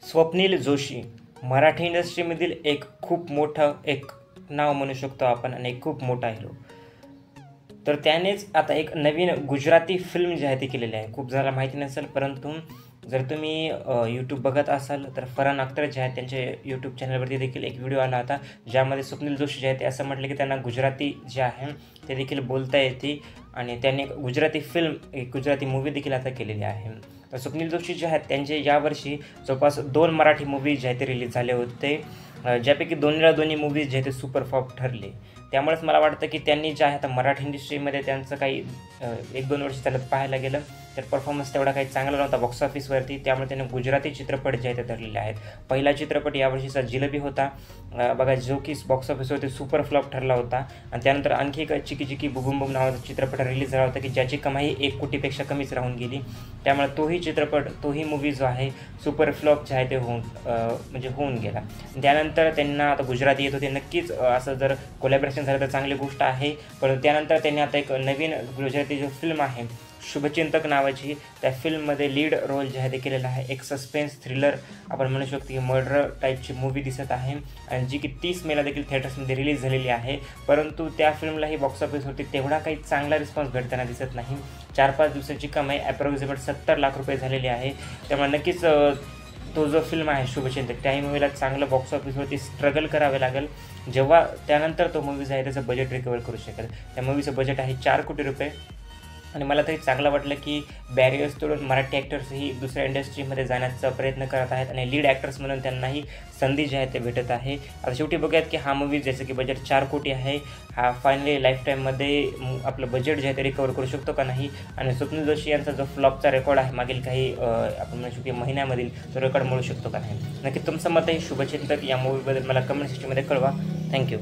स्वप्नील जोशी मराठी इंडस्ट्रीमधील एक खूप मोठं एक नाव म्हणू शकतो आपण आणि एक खूप मोठा हिरो. तर त्यानेच आता एक नवीन गुजराती फिल्म जी आहे ती केलेली आहे. खूप जणांना माहिती नसेल, परंतु जर तुम्ही यूट्यूब बघत असाल तर फरहान अख्तर जे आहेत त्यांचे यूट्यूब चॅनलवरती देखील एक व्हिडिओ आला होता, ज्यामध्ये स्वप्नील जोशी जे आहे ते असं म्हटलं की त्यांना गुजराती जे आहे ते देखील बोलता येते आणि त्यांनी एक गुजराती फिल्म, एक गुजराती मूव्ही देखील आता केलेली आहे. तर स्वप्नील जोशी जे आहेत त्यांचे यावर्षी जवळपास 2 मराठी मूव्ही जे आहेत ते रिलीज झाले होते, ज्यापैकी दोन्ही मूव्हीज जे आहेत ते सुपरफ्लॉप ठरले. त्यामुळेच मला वाटतं की त्यांनी जे आहे आता मराठी इंडस्ट्रीमध्ये त्यांचं काही 1-2 वर्ष चालत पाहायला गेलं तर परफॉर्मन्स तेवढा काही चांगला नव्हता बॉक्स ऑफिसवरती. त्यामुळे त्यांनी गुजराती चित्रपट जे आहेत ते धरलेले आहेत. पहिला चित्रपट यावर्षीचा जिलेबी होता बघा, जो की बॉक्स ऑफिसवरती सुपरफ्लॉप ठरला होता. आणि त्यानंतर आणखी एक चिकी चिकी बुबुम बुम नावाचा चित्रपट रिलीज झाला होता की ज्याची कमाई 1 कोटीपेक्षा कमीच राहून गेली. त्यामुळे तोही मूव्ही जो आहे सुपरफ्लॉप जे आहे ते होऊन गेला. त्यानंतर त्यांना आता गुजराती येत होते. नक्कीच असं जर कोलॅबरेशन झालं तर चांगली गोष्ट आहे. पण त्यानंतर त्यांनी आता एक नवीन गुजराती जो फिल्म आहे शुभचिंतक नावाची, त्या फिल्ममध्ये लीड रोल जे आहे ते केलेला आहे. एक सस्पेन्स थ्रिलर आपण म्हणू शकतो की मर्डर टाईपची मूव्ही दिसत आहे आणि जी की 30 मेला देखील थिएटर्समध्ये रिलीज झालेली आहे. परंतु त्या फिल्मलाही बॉक्स ऑफिसवरती तेवढा काही चांगला रिस्पॉन्स भेटताना दिसत नाही. 4-5 दिवसाची कमाई ॲप्रॉक्सिमेट 70 लाख रुपये झालेली आहे. त्यामुळे नक्कीच तो जो फिल्म आहे शुभचिंतक, त्याही मूवीला चांगलं बॉक्स ऑफिसवरती स्ट्रगल करावे लागेल, जेव्हा त्यानंतर तो मूवीज आहे त्याचं बजेट रिकवर करू शकेल. त्या मूवीचं बजेट आहे 4 कोटी रुपये. आणि मला तरी चांगलं वाटलं की बॅरियर्स तोडून मराठी ॲक्टर्सही दुसऱ्या इंडस्ट्रीमध्ये जाण्याचा प्रयत्न करत आहेत आणि लीड ॲक्टर्स म्हणून त्यांनाही संधी जी आहे ते भेटत आहे. आता शेवटी बघूयात की हा मूवी जसं की बजेट 4 कोटी आहे, हा फायनली लाईफ टाईममध्ये आपलं बजेट जे आहे ते रिकवर करू शकतो का नाही. आणि स्वप्नील जोशी यांचा जो फ्लॉपचा रेकॉर्ड आहे मागील काही आपण म्हणू शकतो महिन्यामधील, तो रेकॉर्ड मिळू शकतो का नाही. नक्की तुमचं मत आहे शुभचिंतक या मूवीबद्दल मला कमेंट सेक्शनमध्ये कळवा. थँक्यू.